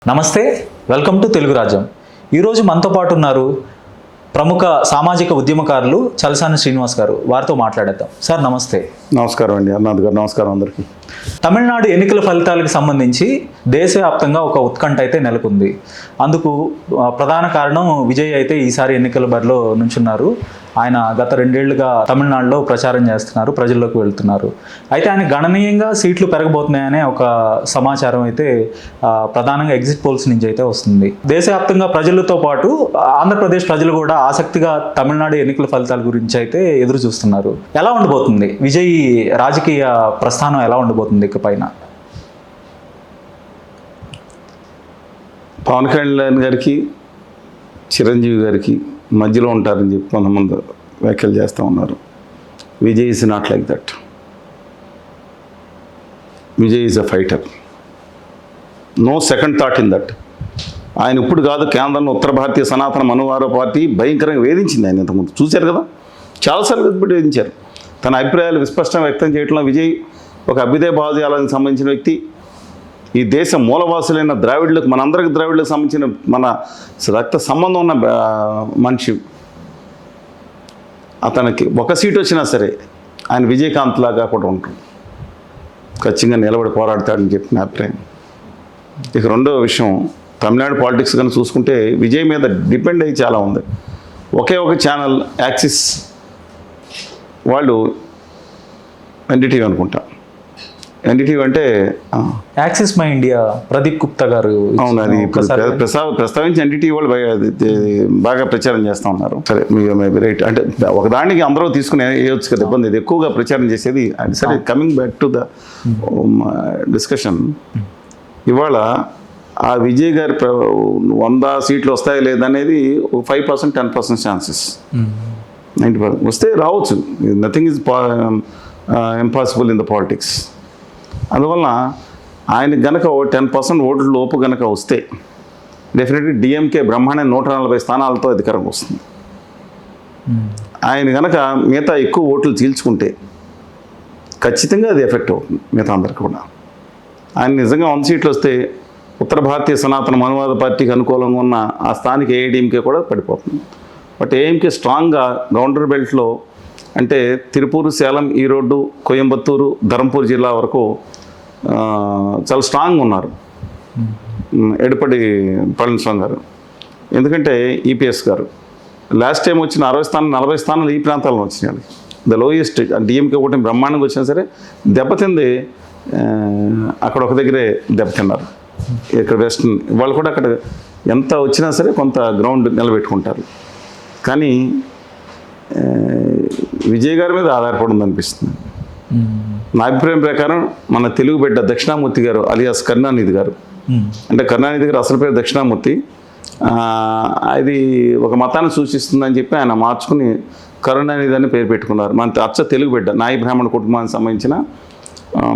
నమస్తే, welcome to Telugu రాజ్యం. ఈరోజు మనతో పాటు ఉన్నారు ప్రముఖ సామాజిక ఉద్యమకారులు చలసాని శ్రీనివాస్ గారు. వారితో మాట్లాడేద్దాం. సార్ నమస్తే. నమస్కారం అండి అన్నాథ్ గారు. నమస్కారం అందరికీ. తమిళనాడు ఎన్నికల ఫలితాలకు సంబంధించి దేశవ్యాప్తంగా ఒక ఉత్కంఠ అయితే నెలకొంది. అందుకు ప్రధాన కారణం విజయ్ అయితే ఈసారి ఎన్నికల బరిలో నుంచున్నారు. ఆయన గత 2 ఏళ్లుగా తమిళనాడులో ప్రచారం చేస్తున్నారు, ప్రజల్లోకి వెళ్తున్నారు. అయితే ఆయన గణనీయంగా సీట్లు పెరగబోతున్నాయనే ఒక సమాచారం అయితే ప్రధానంగా ఎగ్జిట్ పోల్స్ నుంచి అయితే వస్తుంది. దేశవ్యాప్తంగా ప్రజలతో పాటు ఆంధ్రప్రదేశ్ ప్రజలు కూడా ఆసక్తిగా తమిళనాడు ఎన్నికల ఫలితాల గురించి అయితే ఎదురు చూస్తున్నారు. ఎలా ఉండబోతుంది విజయ్ రాజకీయ ప్రస్థానం, ఎలా ఉండబోతుంది ఇకపైన? పవన్ కళ్యాణ్ గారికి, చిరంజీవి గారికి మధ్యలో ఉంటారని చెప్పి కొంతమంది వ్యాఖ్యలు చేస్తూ ఉన్నారు. Vijay is not like that. Vijay is a fighter. No second thought in that. ఆయన ఇప్పుడు కాదు, కేంద్రంలో ఉత్తర భారతీయ సనాతన మనువాద పార్టీ భయంకరంగా వేధించింది. ఆయన ఇంతకుముందు చూశారు కదా, చాలాసార్లు వేధించారు. తన అభిప్రాయాలు విస్పష్టంగా వ్యక్తం చేయడంలో విజయ్ ఒక అభ్యుదయ భావజాలానికి సంబంధించిన వ్యక్తి. ఈ దేశ మూలవాసులైన ద్రావిడులకు, మనందరికి ద్రావిడులకు సంబంధించిన మన రక్త సంబంధం ఉన్న మనిషి. అతనికి ఒక సీట్ వచ్చినా సరే ఆయన విజయకాంత్ లాగా కూడా ఉంటుంది, ఖచ్చితంగా నిలబడి పోరాడతాడని చెప్పిన అభిప్రాయం. ఇక రెండవ విషయం, తమిళనాడు పాలిటిక్స్ కానీ చూసుకుంటే విజయ్ మీద డిపెండ్ అయ్యి చాలా ఉంది. ఒకే ఒక ఛానల్ యాక్సిస్ వాళ్ళు, ఎన్డీటీవీ అనుకుంటా, ఎన్డీటీవీ అంటే axis my India Pradeep Gupta గారు. అవును, అది ప్రస్తావించి ఎన్డీటీవీ వాళ్ళు బాగా ప్రచారం చేస్తూ ఉన్నారు. సరే, మేబీ రైట్. అంటే ఒకదానికి అందరూ తీసుకుని వేయవచ్చు కదా, ఇబ్బంది. ఇది ఎక్కువగా ప్రచారం చేసేది. సరే, coming back to the discussion, ఇవాళ ఆ విజయ్ గారి 100 సీట్లు వస్తాయి లేదనేది 5%, 10% ఛాన్సెస్. 90% వస్తే రావచ్చు. Nothing is impossible in the politics. అందువల్ల ఆయన గనక 10% ఓట్ల లోపు గనక వస్తే డెఫినెట్లీ డిఎంకే బ్రహ్మాండ 140 స్థానాలతో అధికారం వస్తుంది. ఆయన గనక మిగతా ఎక్కువ ఓట్లు చీల్చుకుంటే ఖచ్చితంగా అది ఎఫెక్ట్ అవుతుంది మిగతా అందరికి కూడా. ఆయన నిజంగా 100 సీట్లు వస్తే ఉత్తర భారతీయ సనాతన మనువాద పార్టీకి అనుకూలంగా ఉన్న ఆ స్థానిక ఏఐడిఎంకే కూడా పడిపోతుంది. బట్ ఏఎంకే స్ట్రాంగ్గా గౌండర్ బెల్ట్లో, అంటే తిరుపూరు, సేలం, ఈరోడ్డు, కోయంబత్తూరు, ధర్మపూర్ జిల్లా వరకు చాలా స్ట్రాంగ్ ఉన్నారు ఎడపడి పళనిస్వామి గారు. ఎందుకంటే ఈపీఎస్ గారు లాస్ట్ టైం వచ్చిన 60 స్థానాలు, 40 స్థానాలు ఈ ప్రాంతాల్లో వచ్చినాయి. ద లోయెస్ట్ డిఎంకే ఒకటి బ్రహ్మాండంగా వచ్చినా సరే దెబ్బతింది అక్కడ ఒక దగ్గరే దెబ్బతిన్నారు. ఇక్కడ వెస్టర్న్ వాళ్ళు కూడా అక్కడ ఎంత వచ్చినా సరే కొంత గ్రౌండ్ నిలబెట్టుకుంటారు. కానీ విజయ్ గారి మీద ఆధారపడి ఉందనిపిస్తుంది నా అభిప్రాయం ప్రకారం. మన తెలుగు బిడ్డ దక్షిణామూర్తి గారు అలియాస్ కరుణానిధి గారు, అంటే కరుణానిధి గారు అసలు పేరు దక్షిణామూర్తి, అది ఒక మతాన్ని సూచిస్తుందని చెప్పి ఆయన మార్చుకుని కరుణానిధి అని పేరు పెట్టుకున్నారు. మన అచ్చ తెలుగు బిడ్డ, నాయి బ్రాహ్మణ కుటుంబానికి సంబంధించిన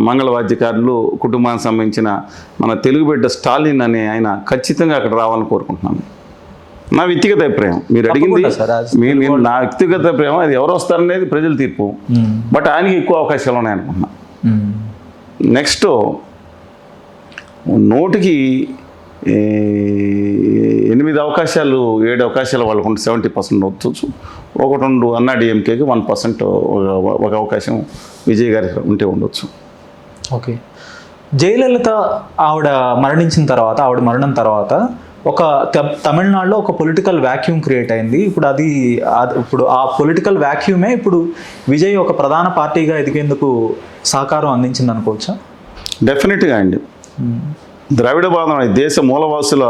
మంగళవాద్యకారులు కుటుంబానికి సంబంధించిన మన తెలుగు బిడ్డ స్టాలిన్ అనే ఆయన ఖచ్చితంగా అక్కడ రావాలని కోరుకుంటున్నాను. నా వ్యక్తిగత అభిప్రాయం. మీరు అడిగింది నా వ్యక్తిగత అభిప్రాయం. అది ఎవరు వస్తారనేది ప్రజల తీర్పు. బట్ ఆయనకి ఎక్కువ అవకాశాలు ఉన్నాయనుకుంటున్నా. నెక్స్ట్ 100కి 8 అవకాశాలు, 7 అవకాశాలు వాళ్ళకు ఉంటే 70% వచ్చు. 1-2 అన్నా డిఎంకేకి 1% ఒక అవకాశం విజయ్ గారికి ఉంటే ఉండొచ్చు. ఓకే. జయలలిత ఆవిడ మరణించిన తర్వాత, ఆవిడ మరణం తర్వాత ఒక తమిళనాడులో ఒక పొలిటికల్ వ్యాక్యూమ్ క్రియేట్ అయింది. ఇప్పుడు ఆ పొలిటికల్ వ్యాక్యూమే ఇప్పుడు విజయ్ ఒక ప్రధాన పార్టీగా ఎదిగేందుకు సహకారం అందించింది అనుకోవచ్చా? డెఫినెట్గా అండి. ద్రావిడ వాదం, దేశ మూలవాసుల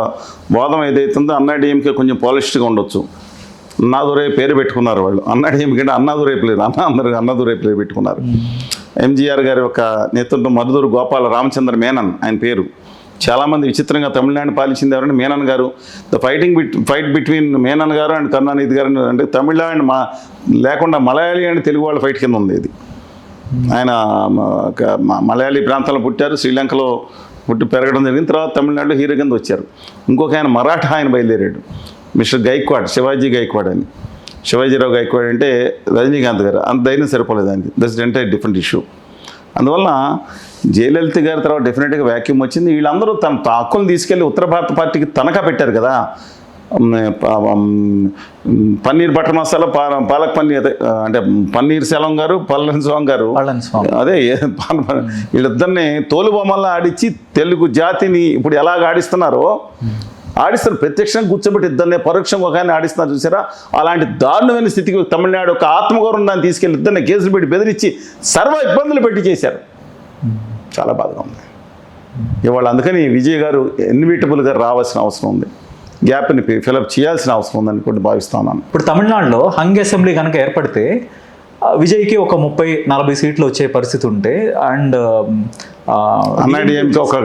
వాదం ఏదైతుందో అన్నాడీఎంకే కొంచెం పాలిష్డ్గా ఉండొచ్చు. అన్నాదురై పేరు పెట్టుకున్నారు వాళ్ళు. అన్నాడీఎంకే అంటే అన్నాదురై లేదు, అందరూ అన్నాదురై పేరు పెట్టుకున్నారు. ఎంజీఆర్ గారి యొక్క నేతృత్వం, మరుదూరు గోపాల రామచంద్ర మేనన్ ఆయన పేరు. చాలామంది విచిత్రంగా తమిళనాడు పాలించింది ఎవరంటే మేనన్ గారు. ద ఫైట్ బిట్వీన్ మేనన్ గారు అండ్ కరుణానిధి గారు, అంటే తమిళ అండ్ లేకుండా మలయాళీ అండ్ తెలుగు వాళ్ళ ఫైట్ కింద ఉంది ఇది. ఆయన మలయాళీ ప్రాంతంలో పుట్టారు, శ్రీలంకలో పుట్టి పెరగడం జరిగిన తర్వాత తమిళనాడులో హీరో కింద వచ్చారు. ఇంకొక ఆయన మరాఠా ఆయన బయలుదేరాడు, మిస్టర్ గైక్వాడ్, శివాజీ గైక్వాడ్ అని. శివాజీరావు గైక్వాడ్ అంటే రజనీకాంత్ గారు. అంత ధైర్యం సరిపోలేదు ఆయనకి. That's entire different issue. అందువల్ల జయలలిత గారి తర్వాత డెఫినెట్గా వ్యాక్యూమ్ వచ్చింది. వీళ్ళందరూ తన హక్కులను తీసుకెళ్ళి ఉత్తర భారత పార్టీకి తనఖా పెట్టారు కదా. పన్నీర్ బటర్ మసాలా, పాలక్ పన్నీర్, అంటే పన్నీర్ సెల్వం గారు, పళనిస్వామి గారు, అదే వీళ్ళిద్దరిని తోలుబొమ్మల్ని ఆడించి తెలుగు జాతిని ఇప్పుడు ఎలాగ ఆడిస్తున్నారో ఆడిస్తారు. ప్రత్యక్షంగా కూర్చోబెట్టి ఇద్దరినే, పరోక్షంగా ఒక ఆయన ఆడిస్తున్నారు చూసారా. అలాంటి దారుణమైన స్థితికి తమిళనాడు ఒక ఆత్మగౌరవం దాన్ని తీసుకెళ్ళి ఇద్దరిని కేసులు పెట్టి బెదిరించి సర్వ ఇబ్బందులు పెట్టి చేశారు. చాలా బాధగా ఉంది ఇవాళ. అందుకని విజయ్ గారు ఇన్విటబుల్గా రావాల్సిన అవసరం ఉంది, గ్యాప్ని ఫిలప్ చేయాల్సిన అవసరం ఉందని కూడా భావిస్తున్నాను. ఇప్పుడు తమిళనాడులో హంగ్ అసెంబ్లీ కనుక ఏర్పడితే విజయ్కి ఒక 30-40 సీట్లు వచ్చే పరిస్థితి ఉంటే, అండ్ అన్నాడీఎంకి ఒక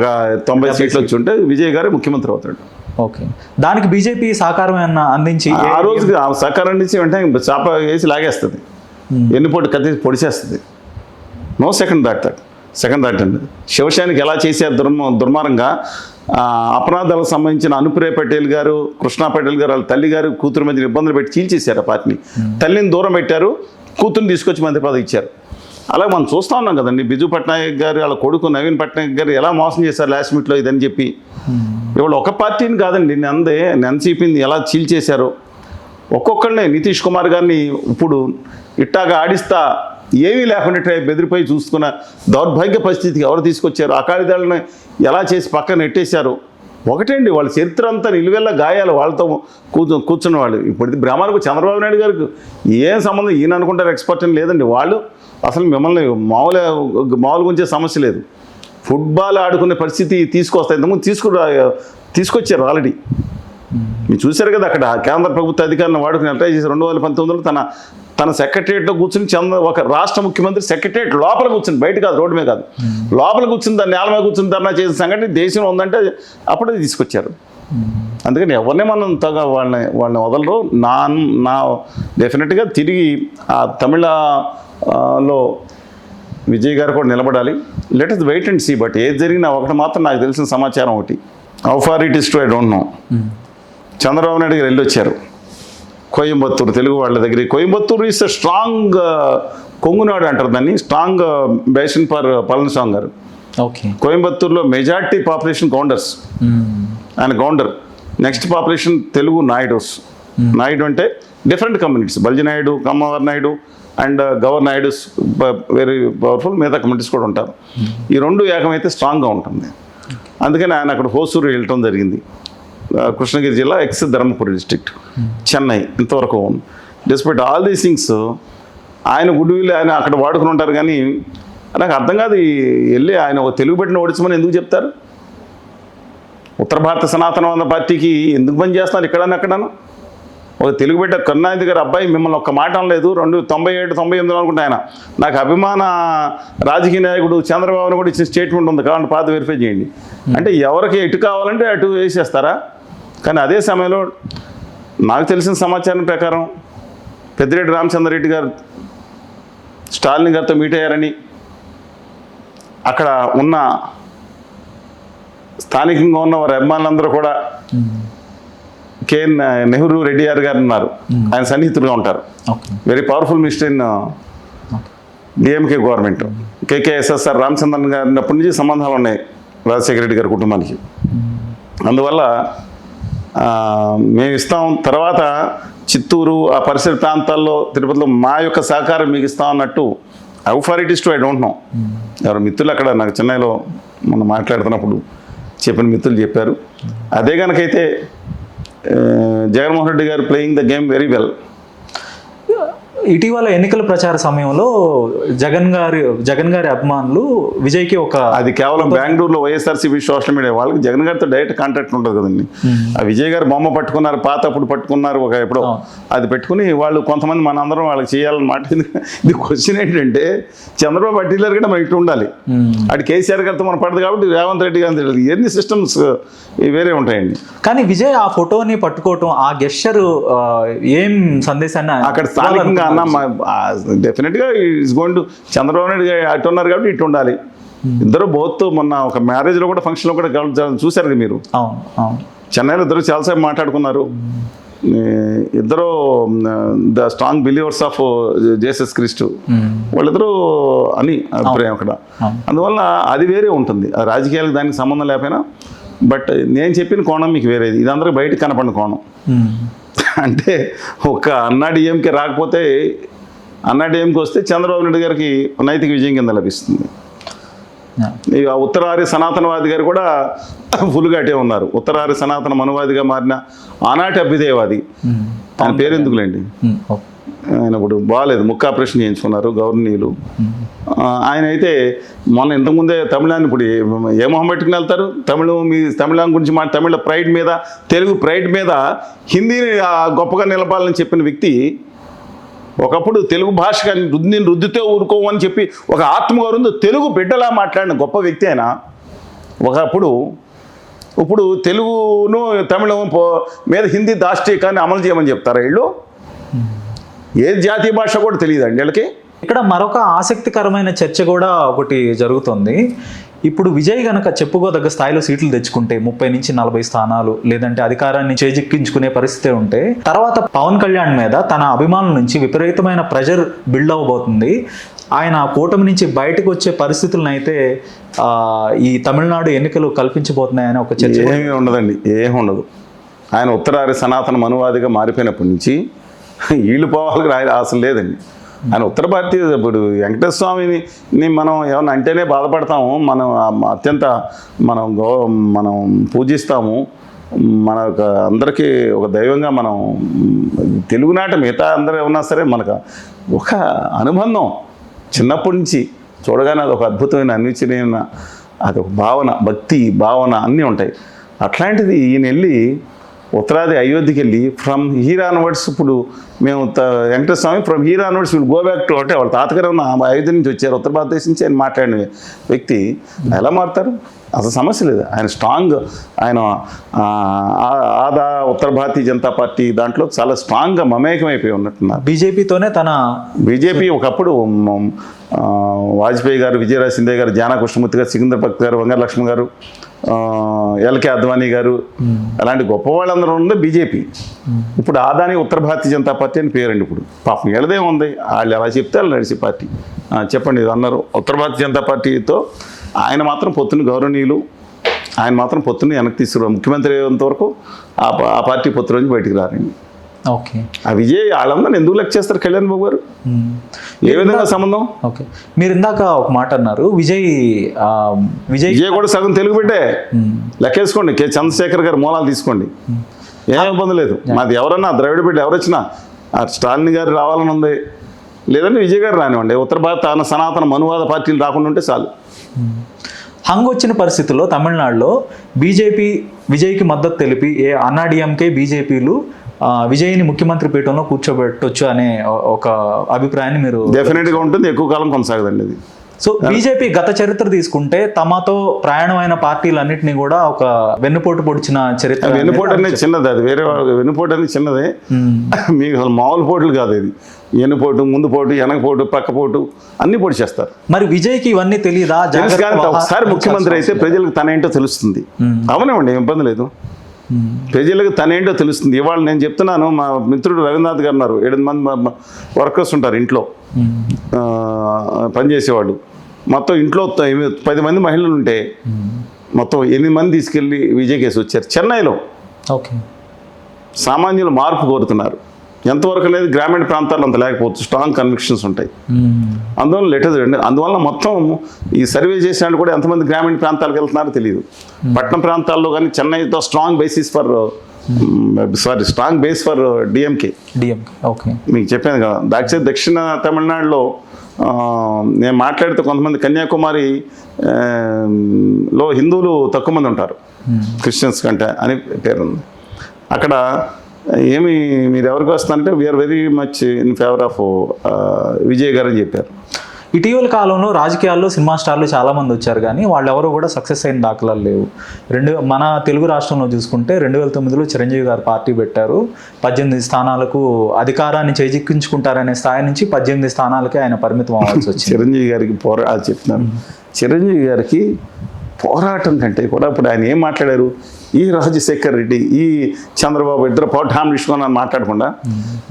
90 సీట్లు వచ్చి ఉంటే విజయ్ గారే ముఖ్యమంత్రి అవుతాడు. ఓకే, దానికి బీజేపీ సహకారం ఏమన్నా అందించి ఆ రోజుకి సహకారం అందించి వెంటనే చాప వేసి లాగేస్తుంది, ఎన్నిపోటు కత్తి పొడిచేస్తుంది. నో సెకండ్ థాట్ అండి. శివసేనకి ఎలా చేశారు దుర్మార్గంగా. అపరాధాలకు సంబంధించిన అనుప్రియ పటేల్ గారు, కృష్ణా పటేల్ గారు, వాళ్ళ తల్లి గారు కూతురు మధ్య ఇబ్బందులు పెట్టి చీల్చేశారు ఆ పార్టీని. తల్లిని దూరం పెట్టారు, కూతురుని తీసుకొచ్చి మంత్రి పదవి ఇచ్చారు. అలాగే మనం చూస్తూ ఉన్నాం కదండి. బిజు పట్నాయక్ గారు వాళ్ళ కొడుకు నవీన్ పట్నాయక్ గారు ఎలా మోసం చేశారు లాస్ట్ మినిట్లో ఇదని చెప్పి. ఇవాళ ఒక పార్టీని కాదండి, ఎన్సీపీని ఎలా చీల్చేశారు. ఒక్కొక్కరినే నితీష్ కుమార్ గారిని ఇప్పుడు ఇట్టాగా ఆడిస్తా ఏమీ లేకుండా బెదిరిపోయి చూసుకున్న దౌర్భాగ్య పరిస్థితికి ఎవరు తీసుకొచ్చారు. అకాలీదాలను ఎలా చేసి పక్కన నెట్టేశారు. ఒకటండి, వాళ్ళ చరిత్ర అంతా నిలువెల్ల గాయాలు. వాళ్ళతో కూర్చున్న వాళ్ళు. ఇప్పుడు బ్రహ్మానికి చంద్రబాబు నాయుడు గారికి ఏం సంబంధం, ఈయన అనుకుంటారు ఎక్స్పర్ట్ అని లేదండి. వాళ్ళు అసలు మిమ్మల్ని మామూలుగా ఉంచే సమస్య లేదు. ఫుట్బాల్ ఆడుకునే పరిస్థితి తీసుకొస్తాయి. ఇంతకుముందు తీసుకొచ్చారు ఆల్రెడీ. మీరు చూశారు కదా, అక్కడ కేంద్ర ప్రభుత్వ అధికారులను వాడుకుని ట్రై చేసి 2019లో తన సెక్రటరియట్లో కూర్చుని ఒక రాష్ట్ర ముఖ్యమంత్రి సెక్రటరియట్ లోపల కూర్చుని, బయట కాదు, రోడ్డు మీద కాదు, లోపల కూర్చుని దాన్ని నేల మీద కూర్చుని ధర్నా చేసిన సంఘటన దేశంలో ఉందంటే అప్పుడే తీసుకొచ్చారు. అందుకని ఎవరిని మనం వాళ్ళని వదలరు. నా డెఫినెట్గా తిరిగి ఆ తమిళలో విజయ్ గారు కూడా నిలబడాలి. Let us wait and see. But ఏది జరిగినా ఒకటి మాత్రం నాకు తెలిసిన సమాచారం ఒకటి, how far it is true I don't know. Chandrababu Naidu garu వెళ్ళొచ్చారు కోయంబత్తూరు, తెలుగు వాళ్ళ దగ్గర. కోయంబత్తూరు ఈస్ స్ట్రాంగ్ కొంగునాడు అంటారు దాన్ని, స్ట్రాంగ్ బేషన్ ఫర్ పళనిస్వామి గారు. ఓకే, కోయంబత్తూరులో మెజార్టీ పాపులేషన్ గౌండర్స్. ఆయన గౌండర్. Next population Telugu Naidus. నాయుడు అంటే డిఫరెంట్ కమ్యూనిటీస్, బల్జి నాయుడు, కమ్మవారి Naidu and Gavara Naidus very powerful. మిగతా కమ్యూనిటీస్ కూడా ఉంటారు. ఈ రెండు ఏకమైతే స్ట్రాంగ్గా ఉంటుంది. అందుకని ఆయన అక్కడ హోసూరు వెళ్ళటం జరిగింది. కృష్ణగిరి జిల్లా, ఎక్స్ ధర్మపురి డిస్ట్రిక్ట్, చెన్నై. ఇంతవరకు డిస్పైట్ ఆల్ దీస్ థింగ్స్ ఆయన గుడ్ విల్ ఆయన అక్కడ వాడుకుని ఉంటారు. కానీ నాకు అర్థం కాదు, వెళ్ళి ఆయన ఒక తెలుగు బిడ్డను ఓడించమని ఎందుకు చెప్తారు? ఉత్తర భారత సనాతనవాద పార్టీకి ఎందుకు పని చేస్తున్నారు ఇక్కడనక్కడను? ఒక తెలుగు బిడ్డ కరుణానిధి గారు అబ్బాయి మిమ్మల్ని ఒక్క మాట అనలేదు. 97-98 అనుకుంటే ఆయన నాకు అభిమాన రాజకీయ నాయకుడు చంద్రబాబును కూడా ఇచ్చిన స్టేట్మెంట్ ఉంది, కావాలంటే పాత వెరిఫై చేయండి. అంటే ఎవరికి ఎటు కావాలంటే అటు వేసేస్తారా? కానీ అదే సమయంలో నాకు తెలిసిన సమాచారం ప్రకారం పెద్దిరెడ్డి రామచంద్రరెడ్డి గారు స్టాలిన్ గారితో మీట్ అయ్యారని అక్కడ ఉన్న స్థానికంగా ఉన్న వారి అభిమానులందరూ కూడా కేఎన్ నెహ్రూ రెడ్డి గారు ఉన్నారు, ఆయన సన్నిహితులుగా ఉంటారు. Very powerful minister in DMK government. KKSSR Ramachandran గారు అప్పటి నుంచి సంబంధాలు ఉన్నాయి రాజశేఖర రెడ్డి గారి కుటుంబానికి. అందువల్ల మేము ఇస్తాం. తర్వాత చిత్తూరు ఆ పరిసర ప్రాంతాల్లో, తిరుపతిలో మా యొక్క సహకారం మీకు ఇస్తాం అన్నట్టు. How far it is true I don't know. ఎవరు మిత్రులు అక్కడ నాకు చెన్నైలో మనం మాట్లాడుతున్నప్పుడు చెప్పిన మిత్రులు చెప్పారు. అదే కనుకైతే జగన్మోహన్ రెడ్డి గారు playing the game very well. ఇటీవల ఎన్నికల ప్రచార సమయంలో జగన్ గారి అభిమానులు విజయ్కి అది కేవలం బెంగళూరులో వైఎస్ఆర్సీపీ సోషల్ మీడియా వాళ్ళకి జగన్ గారితో డైరెక్ట్ కాంటాక్ట్ ఉంటుంది కదండి. ఆ విజయ్ గారు బొమ్మ పట్టుకున్నారు, పాత అప్పుడు పట్టుకున్నారు ఒక ఎప్పుడో, అది పెట్టుకుని వాళ్ళు కొంతమంది మనందరం వాళ్ళకి చేయాలన్నమాట. ఇది క్వశ్చన్ ఏంటంటే చంద్రబాబు పట్టిలర్ కూడా మనకి ఇటు ఉండాలి, అటు కేసీఆర్ గారితో మనం పడదు కాబట్టి రేవంత్ రెడ్డి గారు తెలియదు. ఎన్ని సిస్టమ్స్ వేరే ఉంటాయండి. కానీ విజయ్ ఆ ఫోటోని పట్టుకోవటం, ఆ గెస్చర్ ఏం సందేశాన్ని అక్కడ స్థానికంగా డెఫినెట్గా is going to Chandrababu Naidu అటు ఉన్నారు కాబట్టి ఇటు ఉండాలి. ఇద్దరు బోత్ మొన్న ఒక మ్యారేజ్లో కూడా ఫంక్షన్లో కూడా చూశారు మీరు. చెన్నైలో ఇద్దరు చాలాసేపు మాట్లాడుకున్నారు. ఇద్దరు the strong believers of Jesus క్రీస్తు వాళ్ళిద్దరూ అని అభిప్రాయం అక్కడ. అందువల్ల అది వేరే ఉంటుంది, ఆ రాజకీయాలకు దానికి సంబంధం లేకపోయినా. బట్ నేను చెప్పిన కోణం మీకు వేరేది, ఇది అందరికీ బయటకు కనపడిన కోణం. అంటే ఒక అన్నా డిఎంకే రాకపోతే, అన్నా డిఎంకే వస్తే చంద్రబాబు నాయుడు గారికి నైతిక విజయం కింద లభిస్తుంది. ఇక ఉత్తరారి సనాతనవాది గారు కూడా ఫుల్గా అటే ఉన్నారు. ఉత్తరారి సనాతన మనువాదిగా మారిన ఆనాటి అభ్యుదయవాది, ఆయన పేరు ఎందుకులేండి, ఆయన ఇప్పుడు బాగాలేదు, ముక్క ఆపరేషన్ చేయించుకున్నారు గవర్నీయులు. ఆయన అయితే మొన్న ఇంతకుముందే తమిళాన్ని ఇప్పుడు ఏ మొహం పెట్టుకుని వెళ్తారు, తమిళం గురించి తమిళ ప్రైడ్ మీద, తెలుగు ప్రైడ్ మీద హిందీని గొప్పగా నిలపాలని చెప్పిన వ్యక్తి, ఒకప్పుడు తెలుగు భాష రుద్దితే ఊరుకోమని చెప్పి ఒక ఆత్మగౌరవంతో తెలుగు బిడ్డలా మాట్లాడిన గొప్ప వ్యక్తి అయినా ఒకప్పుడు, ఇప్పుడు తెలుగును తమిళం మీద హిందీ దాష్టీకాన్ని అమలు చేయమని చెప్తారా వీళ్ళు? ఏ జాతీయ భాష కూడా తెలియదండి వీళ్ళకి. ఇక్కడ మరొక ఆసక్తికరమైన చర్చ కూడా ఒకటి జరుగుతుంది. ఇప్పుడు విజయ్ గనక చెప్పుకోదగ్గ స్థాయిలో సీట్లు తెచ్చుకుంటే 30 నుంచి 40 స్థానాలు, లేదంటే అధికారాన్ని చేజిక్కించుకునే పరిస్థితి ఉంటే, తర్వాత పవన్ కళ్యాణ్ మీద తన అభిమానుల నుంచి విపరీతమైన ప్రెషర్ బిల్డ్ అవ్వబోతుంది. ఆయన కూటమి నుంచి బయటకు వచ్చే పరిస్థితులను అయితే ఈ తమిళనాడు ఎన్నికలు కల్పించబోతున్నాయని ఒక చర్చ. ఏమీ ఉండదండి, ఏమి ఉండదు. ఆయన ఉత్తరారి సనాతన మనువాదిగా మారిపోయినప్పటి నుంచి వీళ్ళు పోవాలి అసలు లేదండి. ఆయన ఉత్తర భారతీయ, ఇప్పుడు వెంకటేశ్వర స్వామిని మనం ఏమన్నా అంటేనే బాధపడతాము, మనం అత్యంత మనం పూజిస్తాము, మన అందరికీ ఒక దైవంగా మనం తెలుగునాట మిగతా అందరూ ఏమన్నా సరే మనకు ఒక అనుబంధం చిన్నప్పటి నుంచి చూడగానే అది ఒక అద్భుతమైన అన్విచనీయమైన అదొక భావన, భక్తి భావన అన్నీ ఉంటాయి. అట్లాంటిది ఈయన వెళ్ళి ఉత్తరాది అయోధ్యకి వెళ్ళి ఫ్రమ్ హీర్ ఆన్వర్డ్స్, ఇప్పుడు మేము Venkateswara Swamy from here onwards will go back to, అంటే వాళ్ళ తాతగారు ఉన్న అయోధ్య నుంచి వచ్చారు, ఉత్తర భారతదేశం నుంచి ఆయన మాట్లాడిన వ్యక్తి ఎలా మారుతారు? అసలు సమస్య లేదు. ఆయన స్ట్రాంగ్, ఆయన ఆదా ఉత్తర భారతీయ జనతా పార్టీ దాంట్లో చాలా స్ట్రాంగ్గా మమేకమైపోయి ఉన్నట్టున్నారు. బీజేపీతోనే బీజేపీ ఒకప్పుడు వాజ్పేయి గారు, విజయరాజ్ సింధే గారు, జానా కృష్ణమూర్తి గారు, సికిందర్ భక్త్ గారు, వంగర లక్ష్మణ్ గారు, ఎల్కే అద్వానీ గారు, అలాంటి గొప్ప వాళ్ళందరూ ఉంది బీజేపీ. ఇప్పుడు ఆదాని ఉత్తర భారతీయ జనతా పార్టీ అని పేరండి. ఇప్పుడు పాపం ఎడదే ఉంది, వాళ్ళు ఎలా చెప్తే వాళ్ళు నడిచే పార్టీ. చెప్పండి అన్నారు. ఉత్తర భారతీయ జనతా పార్టీతో ఆయన మాత్రం పొత్తుని గౌరవనీయులు, ఆయన మాత్రం పొత్తుని వెనక్కి తీసుకురా, ముఖ్యమంత్రి అయ్యేంత వరకు ఆ పార్టీ పొత్తు నుంచి బయటికి రారండి. ఓకే, ఆ విజయ్ వాళ్ళందరూ ఎందుకు లెక్క చేస్తారు కళ్యాణ్ బాబు గారు? ఏ విధంగా సంబంధం? ఓకే, మీరు ఇందాక ఒక మాట అన్నారు, విజయ్ కూడా సగం తెలుగు బిడ్డే, లెక్కేసుకోండి. కె చంద్రశేఖర్ గారు మూలాలు తీసుకోండి, ఏం ఇబ్బంది లేదు. మాది ఎవరన్నా ద్రవిడ బిడ్డ ఎవరొచ్చినా స్టాలిన్ గారు రావాలని ఉంది, లేదంటే విజయ్ గారు రానివ్వండి. ఉత్తర భారత సనాతన మనువాద పార్టీలు రాకుండా ఉంటే చాలు. హంగ్ వచ్చిన పరిస్థితుల్లో తమిళనాడులో విజయ్కి మద్దతు తెలిపి అన్నా డిఎంకే బీజేపీలు విజయ్ని ముఖ్యమంత్రి పీఠంలో కూర్చోబెట్టొచ్చు అనే ఒక అభిప్రాయాన్ని మీరు? డెఫినెట్గా ఉంటుంది, ఎక్కువ కాలం కొనసాగదండి అది. సో బీజేపీ గత చరిత్ర తీసుకుంటే తమతో ప్రయాణమైన పార్టీలన్నింటినీ కూడా ఒక వెన్నుపోటు పొడిచిన చరిత్ర. వెన్నుపోటు అనేది చిన్నది, అది వేరే వెన్నుపోటు అనేది చిన్నదే, మీకు అసలు మామూలు పోటులు కాదు. ఇది వెన్నుపోటు, ముందు పోటు, వెనకపోటు, పక్కపోటు అన్ని పొడి చేస్తారు. మరి విజయ్కి ఇవన్నీ తెలియదా? ఒకసారి ముఖ్యమంత్రి అయితే ప్రజలకు తనేంటో తెలుస్తుంది. అవునండి, ఏం ఇబ్బంది లేదు, ప్రజలకు తనేంటో తెలుస్తుంది. ఇవాళ నేను చెప్తున్నాను, మా మిత్రుడు రవీంద్రనాథ్ గారు ఉన్నారు, 7 మంది వర్కర్స్ ఉంటారు ఇంట్లో పనిచేసేవాళ్ళు. మొత్తం ఇంట్లో 10 మంది మహిళలు ఉంటే మొత్తం 8 మంది తీసుకెళ్ళి విజయ్ కేసు వచ్చారు చెన్నైలో. ఓకే, సామాన్యులు మార్పు కోరుతున్నారు. ఎంతవరకు అనేది గ్రామీణ ప్రాంతాల్లో అంత లేకపోవచ్చు, స్ట్రాంగ్ కన్విక్షన్స్ ఉంటాయి. అందువల్ల లెటర్ అండి. అందువల్ల మొత్తం ఈ సర్వే చేసినట్టు కూడా ఎంతమంది గ్రామీణ ప్రాంతాలకు వెళ్తున్నారో తెలియదు. పట్టణ ప్రాంతాల్లో కానీ చెన్నైతో strong base for DMK. Okay, మీకు చెప్పాను కదా. దక్షిణ తమిళనాడులో నేను మాట్లాడితే కొంతమంది కన్యాకుమారి లో హిందువులు తక్కువ మంది ఉంటారు క్రిస్టియన్స్ కంటే అని పేరుంది. అక్కడ మీరు ఎవరికి వస్తారంటే we're very much in favour of Vijay garu అని చెప్పారు. ఇటీవల కాలంలో రాజకీయాల్లో సినిమా స్టార్లు చాలామంది వచ్చారు, కానీ వాళ్ళు ఎవరు కూడా సక్సెస్ అయిన దాఖలాలు లేవు. మన తెలుగు రాష్ట్రంలో చూసుకుంటే 2009లో చిరంజీవి గారు పార్టీ పెట్టారు, 18 స్థానాలకు అధికారాన్ని చేజిక్కించుకుంటారనే స్థాయి నుంచి 18 స్థానాలకే ఆయన పరిమితం అవ్వాల్సి వచ్చింది. చిరంజీవి గారికి చెప్తున్నాను, చిరంజీవి గారికి పోరాటం కంటే కూడా ఇప్పుడు ఆయన ఏం మాట్లాడారు, ఈ రాజశేఖర్ రెడ్డి ఈ చంద్రబాబు ఇద్దరు హామీసుకొని మాట్లాడకుండా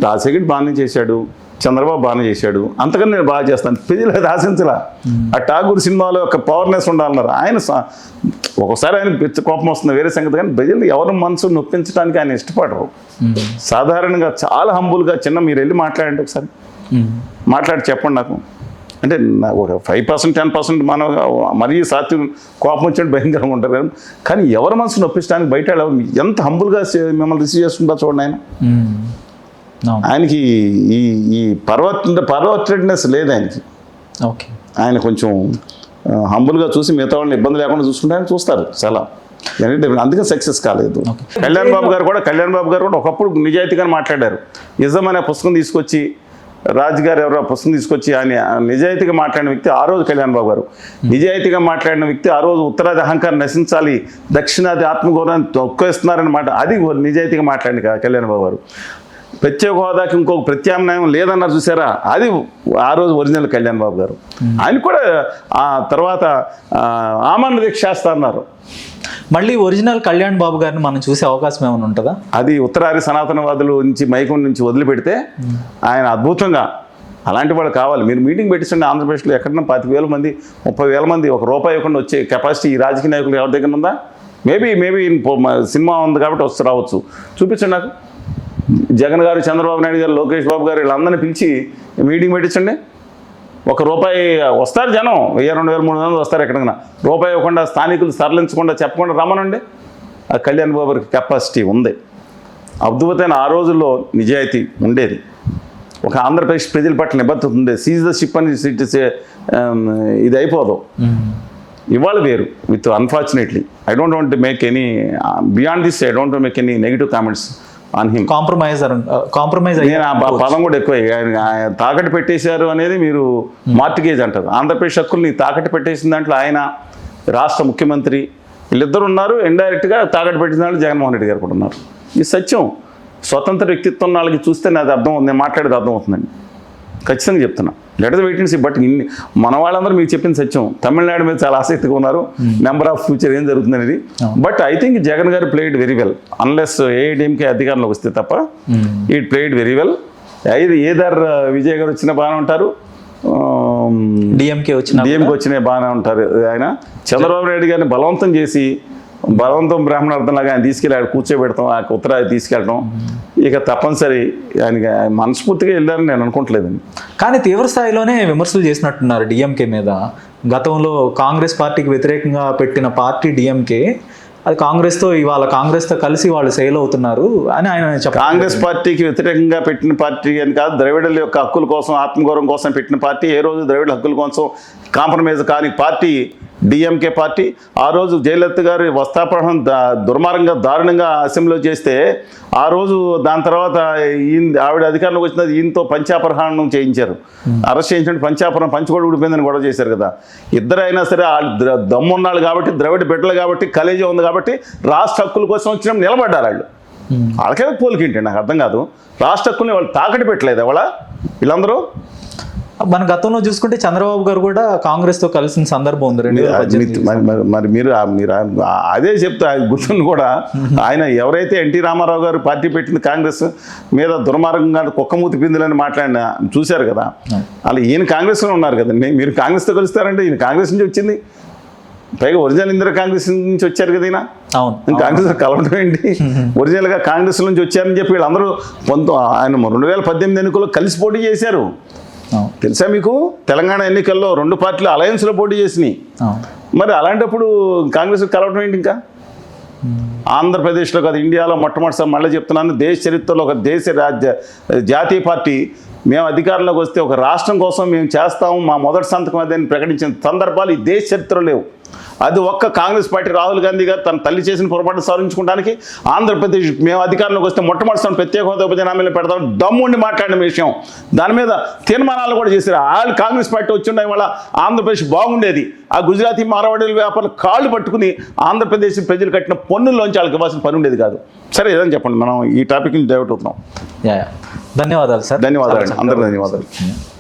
రాజశేఖర్ బాగానే చేశాడు, చంద్రబాబు బాగానే చేశాడు, అంతకన్నా నేను బాగా చేస్తాను ప్రజలు అది ఆశించలా. ఆ ఠాగూర్ సినిమాలో ఒక పవర్నెస్ ఉండాలన్నారు ఆయన. ఒక్కోసారి ఆయన కోపం వస్తుంది వేరే సంగతి, కానీ ప్రజలు ఎవరి మనసు నొప్పించడానికి ఆయన ఇష్టపడరు. సాధారణంగా చాలా హంబుల్గా చిన్న మీరు వెళ్ళి మాట్లాడండి ఒకసారి, మాట్లాడి చెప్పండి నాకు. అంటే ఒక 5% 10% మన మరీ సాత్విక కోపం వచ్చినట్టు భయంకరంగా ఉంటారు కదా, కానీ ఎవరి మనసు నొప్పించడానికి బయట ఎంత హంబుల్గా మిమ్మల్ని రిసీవ్ చేసుకుంటా చూడండి ఆయన. ఆయనకి ఈ పర్వటెడ్నెస్ లేదు ఆయనకి. ఓకే, ఆయన కొంచెం హంబుల్గా చూసి మిగతా వాళ్ళని ఇబ్బంది లేకుండా చూసుకుంటే ఆయన చూస్తారు చాలా. అందుకే సక్సెస్ కాలేదు. కళ్యాణ్ బాబు గారు కూడా ఒకప్పుడు నిజాయితీగానే మాట్లాడారు. నిజం అనే పుస్తకం తీసుకొచ్చి రాజు గారు ఎవరో పుస్తకం తీసుకొచ్చి ఆయన నిజాయితీగా మాట్లాడిన వ్యక్తి ఆ రోజు కళ్యాణ్ బాబు గారు. నిజాయితీగా మాట్లాడిన వ్యక్తి ఆ రోజు ఉత్తరాది అహంకారం నశించాలి, దక్షిణాది ఆత్మగౌరవాన్ని తొక్కేస్తున్నారన్నమాట. అది నిజాయితీగా మాట్లాడింది కళ్యాణ్ బాబు గారు. ప్రత్యేక హోదాకి ఇంకొక ప్రత్యామ్నాయం లేదన్నారు చూసారా, అది ఆ రోజు ఒరిజినల్ కళ్యాణ్ బాబు గారు. ఆయన కూడా ఆ తర్వాత ఆమరణ దీక్ష చేస్తా అన్నారు. మళ్ళీ ఒరిజినల్ కళ్యాణ్ బాబు గారిని మనం చూసే అవకాశం ఏమైనా ఉంటుందా? అది ఉత్తరాది సనాతనవాదులు నుంచి మైకం నుంచి వదిలిపెడితే ఆయన అద్భుతంగా అలాంటి వాళ్ళు కావాలి. మీరు మీటింగ్ పెట్టించండి ఆంధ్రప్రదేశ్లో ఎక్కడన్నా 25,000 మంది 30,000 మంది ఒక రూపాయి ఇవ్వకుండా వచ్చే కెపాసిటీ ఈ రాజకీయ నాయకులు ఎవరి దగ్గర ఉందా? మేబీ సినిమా ఉంది కాబట్టి రావచ్చు, చూపించండి నాకు. జగన్ గారు, చంద్రబాబు నాయుడు గారు, లోకేష్ బాబు గారు వీళ్ళందరినీ పిలిచి మీటింగ్ పెట్టించండి. ₹1 వస్తారు జనం, 1,000, 2,000, 3,000 వస్తారు. ఎక్కడికైనా రూపాయి ఇవ్వకుండా స్థానికులు తరలించకుండా చెప్పకుండా రమ్మనండి. ఆ కళ్యాణ్ బాబు గారికి కెపాసిటీ ఉంది. అద్భుతమైన ఆ రోజుల్లో నిజాయితీ ఉండేది. ఒక ఆంధ్రప్రదేశ్ ప్రజల పట్ల నిబద్ధత ఉంది. సీజ్ ద షిప్ అని ఇది అయిపోదు. ఇవాళ వేరు with unfortunately I don't want to make any beyond this. I don't make any negative comments on him. Compromise నేను ఆ పదం కూడా ఎక్కువ తాకట్టు పెట్టేశారు అనేది మీరు మార్టిగేజ్ అంటారు. ఆంధ్రప్రదేశ్ హక్కుల్ని తాకట్టు పెట్టేసిన దాంట్లో ఆయన, రాష్ట్ర ముఖ్యమంత్రి వీళ్ళిద్దరు ఉన్నారు. ఇండైరెక్ట్గా తాకట్టు పెట్టిన వాళ్ళు జగన్మోహన్ రెడ్డి గారు కూడా ఉన్నారు. ఈ సత్యం స్వతంత్ర వ్యక్తిత్వం వాళ్ళకి చూస్తే నాకు అర్థం అవుతుంది, నేను మాట్లాడేది అర్థం అవుతుందండి. ఖచ్చితంగా చెప్తున్నా. Let the wait and see. But మన వాళ్ళందరూ మీకు చెప్పిన సత్యం. తమిళనాడు మీద చాలా ఆసక్తిగా ఉన్నారు, నెంబర్ ఆఫ్ ఫ్యూచర్ ఏం జరుగుతుంది అనేది. బట్ ఐ థింక్ జగన్ గారు played very well. Unless AIADMK అధికారంలోకి వస్తే తప్ప ఈ played very well. Either Vijay గారు వచ్చిన బాగానే ఉంటారు, డిఎంకే వచ్చిన బాగానే ఉంటారు. ఆయన చంద్రబాబు నాయుడు గారిని బలవంతం బ్రాహ్మణార్థంలాగా ఆయన తీసుకెళ్ళి ఆయన కూర్చోబెడతాం, ఆ ఉత్తరాది తీసుకెళ్ళడం ఇక తప్పనిసరి. ఆయనకి మనస్ఫూర్తిగా వెళ్ళారని నేను అనుకోవట్లేదండి. కానీ తీవ్ర స్థాయిలోనే విమర్శలు చేసినట్టున్నారు డిఎంకే మీద. గతంలో కాంగ్రెస్ పార్టీకి వ్యతిరేకంగా పెట్టిన పార్టీ డిఎంకే, అది కాంగ్రెస్తో కలిసి వాళ్ళు సేల్ అవుతున్నారు అని ఆయన చెప్పారు. కాంగ్రెస్ పార్టీకి వ్యతిరేకంగా పెట్టిన పార్టీ అని కాదు, ద్రవిడుల యొక్క హక్కుల కోసం, ఆత్మగౌరవం కోసం పెట్టిన పార్టీ. ఏ రోజు ద్రవిడ హక్కుల కోసం కాంప్రమైజ్ కాని పార్టీ డిఎంకే పార్టీ. ఆ రోజు జయలలిత గారు వస్త్రాపహరణం దుర్మార్గంగా దారుణంగా అసెంబ్లీలో చేస్తే ఆ రోజు దాని తర్వాత ఆవిడ అధికారంలోకి వచ్చినది ఈయనతో పంచాపహరణం చేయించారు. అరెస్ట్ చేయించండి, పంచకోడి ఊడిపోయిందని గొడవ చేశారు కదా. ఇద్దరైనా సరే దమ్మున్నాళ్ళు కాబట్టి, ద్రవిడ బిడ్డలు కాబట్టి, కలేజీ ఉంది కాబట్టి రాష్ట్ర హక్కుల కోసం వచ్చినప్పుడు నిలబడ్డారు వాళ్ళు. వాళ్ళకైనా పోలికేంటండి నాకు అర్థం కాదు. రాష్ట్ర హక్కుల్ని వాళ్ళు తాకట్టు పెట్టలేదు వీళ్ళందరూ. మన గతంలో చూసుకుంటే చంద్రబాబు గారు కూడా కాంగ్రెస్తో కలిసిన సందర్భం ఉంది. మరి మీరు అదే చెప్తా గుర్తుంది కూడా. ఆయన ఎవరైతే ఎన్టీ రామారావు గారు పార్టీ పెట్టింది కాంగ్రెస్ మీద దుర్మార్గంగా కుక్కమూతి పిందులని మాట్లాడిన చూశారు కదా. అలా ఈయన కాంగ్రెస్లో ఉన్నారు కదండి. మీరు కాంగ్రెస్తో కలుస్తారంటే ఈయన కాంగ్రెస్ నుంచి వచ్చింది, పైగా ఒరిజినల్ ఇందిరా కాంగ్రెస్ నుంచి వచ్చారు కదా ఈయన. కాంగ్రెస్ కలవడం ఏంటి? ఒరిజినల్గా కాంగ్రెస్ నుంచి వచ్చారని చెప్పి వీళ్ళందరూ ఆయన 2018 ఎన్నికల్లో కలిసి పోటీ చేశారు. తెలుసా మీకు? తెలంగాణ ఎన్నికల్లో 2 పార్టీలు అలయన్స్లో పోటీ చేసినాయి. మరి అలాంటప్పుడు కాంగ్రెస్ కలవడం ఏంటి? ఇంకా ఆంధ్రప్రదేశ్లో కాదు, ఇండియాలో మొట్టమొదటిసారి మళ్ళీ చెప్తున్నాను, దేశ చరిత్రలో ఒక జాతీయ పార్టీ మేము అధికారంలోకి వస్తే ఒక రాష్ట్రం కోసం మేము చేస్తాము, మా మొదటి సంతకం అదని ప్రకటించిన సందర్భాలు ఈ దేశ చరిత్రలో లేవు. అది ఒక్క కాంగ్రెస్ పార్టీ రాహుల్ గాంధీ గారు తన తల్లి చేసిన పొరపాటు సాధించుకోవడానికి ఆంధ్రప్రదేశ్ మేము అధికారంలోకి వస్తే మొట్టమొదటి ప్రత్యేక హోదా ఉపజనామీలు పెడతాం దమ్ముండి మాట్లాడిన విషయం. దాని మీద తీర్మానాలు కూడా చేశారు. వాళ్ళు కాంగ్రెస్ పార్టీ వచ్చిండే వల్ల ఆంధ్రప్రదేశ్ బాగుండేది. ఆ గుజరాతీ మార్వాడీల వ్యాపారులు కాళ్ళు పట్టుకుని ఆంధ్రప్రదేశ్ ప్రజలు కట్టిన పన్నుల్లోంచి వాళ్ళకి ఇవ్వాల్సిన పని ఉండేది కాదు. సరే, ఏదని చెప్పండి, మనం ఈ టాపిక్ని డైవర్ట్ అవుతున్నాం. ధన్యవాదాలు సార్. ధన్యవాదాలు, అందరూ ధన్యవాదాలు.